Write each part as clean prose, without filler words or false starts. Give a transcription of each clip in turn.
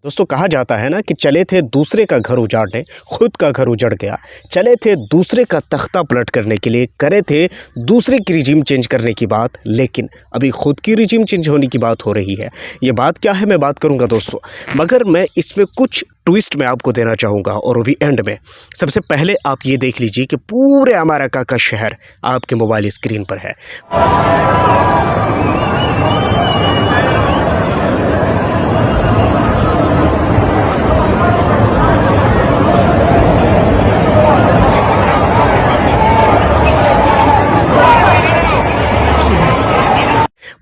दोस्तों कहा जाता है ना कि चले थे दूसरे का घर उजाड़ने, खुद का घर उजड़ गया। चले थे दूसरे का तख्ता पलट करने के लिए, करे थे दूसरे की रिजीम चेंज करने की बात, लेकिन अभी खुद की रिजीम चेंज होने की बात हो रही है। ये बात क्या है मैं बात करूंगा दोस्तों, मगर मैं इसमें कुछ ट्विस्ट मैं आपको देना चाहूँगा और वो भी एंड में। सबसे पहले आप ये देख लीजिए कि पूरे अमेरिका का शहर आपके मोबाइल स्क्रीन पर है।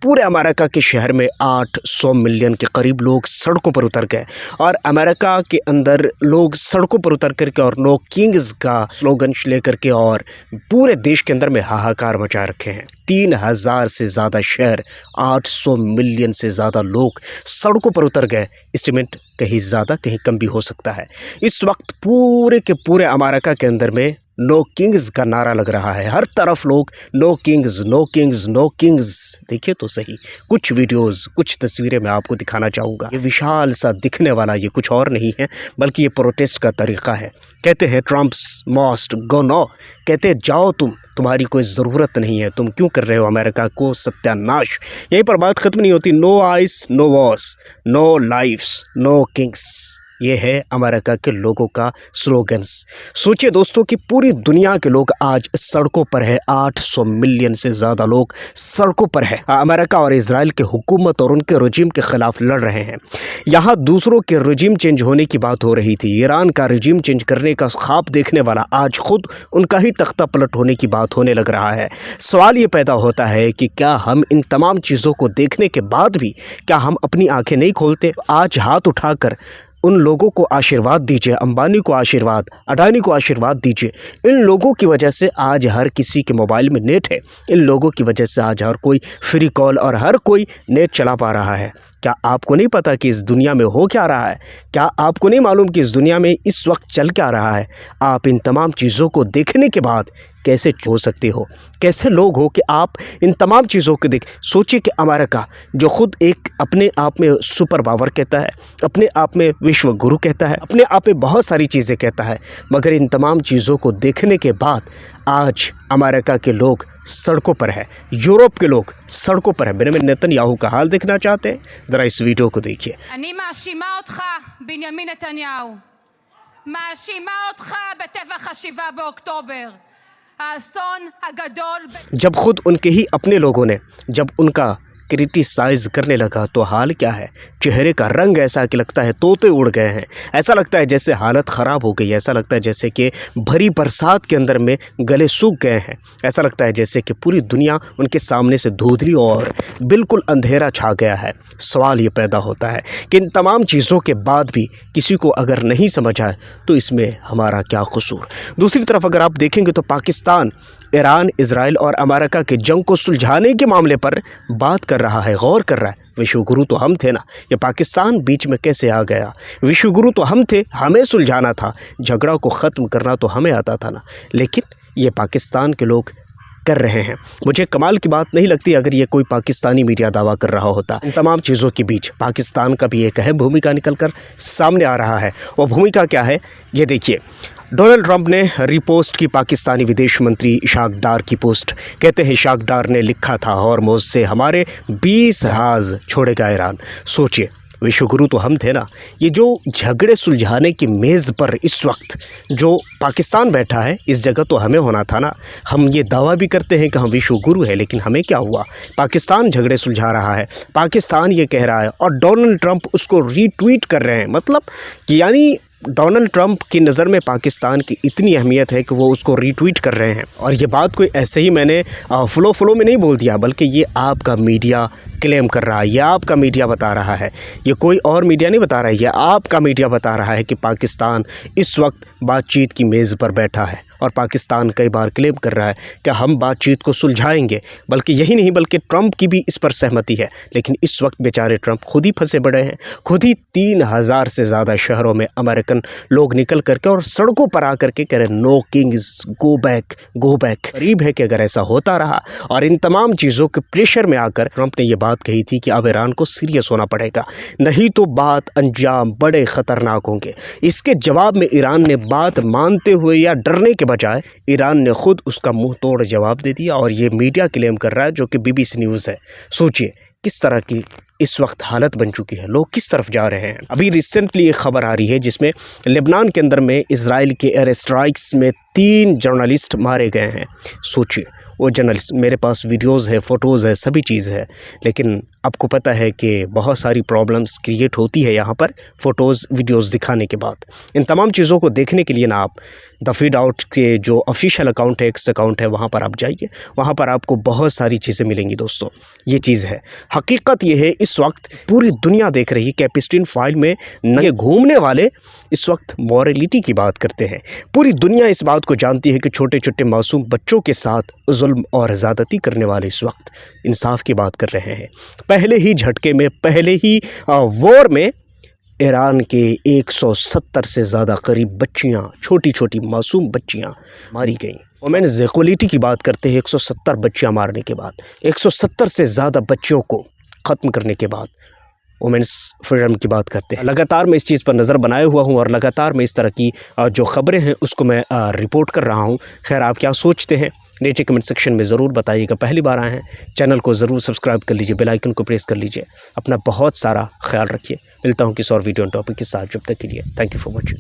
पूरे अमेरिका के शहर में 800 मिलियन के करीब लोग सड़कों पर उतर गए और अमेरिका के अंदर लोग सड़कों पर उतर करके और नो किंग्स का स्लोगन लेकर के और पूरे देश के अंदर में हाहाकार मचा रखे हैं। 3000 से ज़्यादा शहर, 800 मिलियन से ज़्यादा लोग सड़कों पर उतर गए। एस्टिमेट कहीं ज़्यादा कहीं कम भी हो सकता है। इस वक्त पूरे के पूरे अमेरिका के अंदर में नो किंग्स का नारा लग रहा है। हर तरफ लोग no kings, no kings, no kings. देखिए तो सही, कुछ वीडियोस, कुछ तस्वीरें मैं आपको दिखाना चाहूँगा। ये विशाल सा दिखने वाला ये कुछ और नहीं है बल्कि ये प्रोटेस्ट का तरीका है। कहते हैं ट्रम्प्स मस्ट गो नो, कहते हैं जाओ तुम्हारी कोई ज़रूरत नहीं है, तुम क्यों कर रहे हो अमेरिका को सत्यानाश। यहीं पर बात ख़त्म नहीं होती। No ice, no wars, no lifes, no kings. ये है अमेरिका के लोगों का स्लोगन्स। सोचिए दोस्तों कि पूरी दुनिया के लोग आज सड़कों पर है। 800 मिलियन से ज़्यादा लोग सड़कों पर है। अमेरिका और इजराइल के हुकूमत और उनके रजीम के ख़िलाफ़ लड़ रहे हैं। यहाँ दूसरों के रजीम चेंज होने की बात हो रही थी। ईरान का रजीम चेंज करने का ख्वाब देखने वाला आज खुद उनका ही तख्ता पलट होने की बात होने लग रहा है। सवाल ये पैदा होता है कि क्या हम इन तमाम चीज़ों को देखने के बाद भी क्या हम अपनी आँखें नहीं खोलते? आज हाथ उठाकर उन लोगों को आशीर्वाद दीजिए, अंबानी को आशीर्वाद, अडानी को आशीर्वाद दीजिए। इन लोगों की वजह से आज हर किसी के मोबाइल में नेट है। इन लोगों की वजह से आज हर कोई फ्री कॉल और हर कोई नेट चला पा रहा है। क्या आपको नहीं पता कि इस दुनिया में हो क्या रहा है? क्या आपको नहीं मालूम कि इस दुनिया में इस वक्त चल क्या रहा है? आप इन तमाम चीज़ों को देखने के बाद कैसे हो सकते हो? कैसे लोग हो कि आप इन तमाम चीज़ों को देख। सोचिए कि अमेरिका जो खुद एक अपने आप में सुपर पावर कहता है, अपने आप में विश्व गुरु कहता है, अपने आप में बहुत सारी चीज़ें कहता है, मगर इन तमाम चीज़ों को देखने के बाद आज अमेरिका के लोग सड़कों पर है। यूरोप के लोग सड़कों पर है। बेंजामिन नेतन्याहू का हाल देखना चाहते हैं? ज़रा इस वीडियो को देखिए। אני מאשימה אותך, בנימין נתניהו. מאשימה אותך בטבח 7 באוקטובר. האסון הגדול. जब खुद उनके ही अपने लोगों ने जब उनका क्रिटिसाइज़ करने लगा तो हाल क्या है? चेहरे का रंग ऐसा कि लगता है तोते उड़ गए हैं। ऐसा लगता है जैसे हालत ख़राब हो गई। ऐसा लगता है जैसे कि भरी बरसात के अंदर में गले सूख गए हैं। ऐसा लगता है जैसे कि पूरी दुनिया उनके सामने से धुंधली और बिल्कुल अंधेरा छा गया है। सवाल ये पैदा होता है कि इन तमाम चीज़ों के बाद भी किसी को अगर नहीं समझ आए तो इसमें हमारा क्या कसूर? दूसरी तरफ अगर आप देखेंगे तो पाकिस्तान ईरान, इजराइल और अमेरिका के जंग को सुलझाने के मामले पर बात कर रहा है, गौर कर रहा है। विश्वगुरु तो हम थे ना, ये पाकिस्तान बीच में कैसे आ गया? विश्वगुरु तो हम थे, हमें सुलझाना था, झगड़ा को ख़त्म करना तो हमें आता था ना, लेकिन ये पाकिस्तान के लोग कर रहे हैं। मुझे कमाल की बात नहीं लगती अगर ये कोई पाकिस्तानी मीडिया दावा कर रहा होता। इन तमाम चीज़ों के बीच पाकिस्तान का भी एक अहम भूमिका निकल कर सामने आ रहा है। वो भूमिका क्या है ये देखिए। डोनाल्ड ट्रंप ने रिपोस्ट की पाकिस्तानी विदेश मंत्री इशाक डार की पोस्ट। कहते हैं इशाक डार ने लिखा था हॉर्मुज़ से हमारे 20 जहाज़ छोड़ेगा ईरान। सोचिए, विश्वगुरु तो हम थे ना। ये जो झगड़े सुलझाने की मेज़ पर इस वक्त जो पाकिस्तान बैठा है, इस जगह तो हमें होना था ना। हम ये दावा भी करते हैं कि हम विश्वगुरु हैं, लेकिन हमें क्या हुआ? पाकिस्तान झगड़े सुलझा रहा है, पाकिस्तान ये कह रहा है और डोनाल्ड ट्रंप उसको रीट्वीट कर रहे हैं। मतलब कि यानी डोनाल्ड ट्रंप की नज़र में पाकिस्तान की इतनी अहमियत है कि वो उसको रीट्वीट कर रहे हैं। और ये बात कोई ऐसे ही मैंने फ्लो में नहीं बोल दिया, बल्कि ये आपका मीडिया क्लेम कर रहा है, ये आपका मीडिया बता रहा है। ये कोई और मीडिया नहीं बता रहा है, ये आपका मीडिया बता रहा है कि पाकिस्तान इस वक्त बातचीत की मेज़ पर बैठा है और पाकिस्तान कई बार क्लेम कर रहा है कि हम बातचीत को सुलझाएंगे, बल्कि यही नहीं बल्कि ट्रंप की भी इस पर सहमति है। लेकिन इस वक्त बेचारे ट्रंप खुद ही फंसे पड़े हैं। खुद ही 3000 से ज़्यादा शहरों में अमेरिकन लोग निकल करके और सड़कों पर आकर के कह रहे no kings, go back, go back. करीब है कि अगर ऐसा होता रहा और इन तमाम चीज़ों के प्रेशर में आकर ट्रंप ने यह बात कही थी कि अब ईरान को सीरियस होना पड़ेगा, नहीं तो बात अंजाम बड़े ख़तरनाक होंगे। इसके जवाब में ईरान ने बात मानते हुए या डरने के बजाय ईरान ने खुद उसका मुंह तोड़ जवाब दे दिया और ये मीडिया क्लेम कर रहा है, जो कि BBC न्यूज़ है। सोचिए किस तरह की इस वक्त हालत बन चुकी है, लोग किस तरफ जा रहे हैं। अभी रिसेंटली एक खबर आ रही है जिसमें लेबनान के अंदर में इजराइल के एयर स्ट्राइक्स में 3 जर्नलिस्ट मारे गए हैं। सोचिए वो जर्नलिस्ट, मेरे पास वीडियोज़ है, फ़ोटोज़ है, सभी चीज़ है, लेकिन आपको पता है कि बहुत सारी प्रॉब्लम्स क्रिएट होती है यहाँ पर फ़ोटोज़ वीडियोज़ दिखाने के बाद। इन तमाम चीज़ों को देखने के लिए ना आप द फीड आउट के जो ऑफिशियल अकाउंट है, एक्स अकाउंट है, वहाँ पर आप जाइए, वहाँ पर आपको बहुत सारी चीज़ें मिलेंगी दोस्तों। ये चीज़ है, हकीकत ये है इस वक्त पूरी दुनिया देख रही है कि एपिस्टीन फाइल में नंगे घूमने वाले इस वक्त मॉरलिटी की बात करते हैं। पूरी दुनिया इस बात को जानती है कि छोटे छोटे मासूम बच्चों के साथ जुल्म और ज़्यादती करने वाले इस वक्त इंसाफ की बात कर रहे हैं। पहले ही झटके में, पहले ही वॉर में ईरान के 170 से ज़्यादा करीब बच्चियाँ, छोटी छोटी मासूम बच्चियाँ मारी गईं। वुमेन्स इक्वलिटी की बात करते हैं, 170 बच्चियाँ मारने के बाद, 170 से ज़्यादा बच्चियों को ख़त्म करने के बाद वुमेन्स फ्रीडम की बात करते हैं। लगातार मैं इस चीज़ पर नज़र बनाए हुआ हूँ और लगातार मैं इस तरह की जो ख़बरें हैं उसको मैं रिपोर्ट कर रहा हूँ। खैर, आप क्या सोचते हैं नीचे कमेंट सेक्शन में ज़रूर बताइएगा। पहली बार आए हैं चैनल को ज़रूर सब्सक्राइब कर लीजिए, बेल आइकन को प्रेस कर लीजिए। अपना बहुत सारा ख्याल रखिए। मिलता हूँ किसी और वीडियो टॉपिक के साथ, जब तक के लिए थैंक यू फॉर वॉचिंग।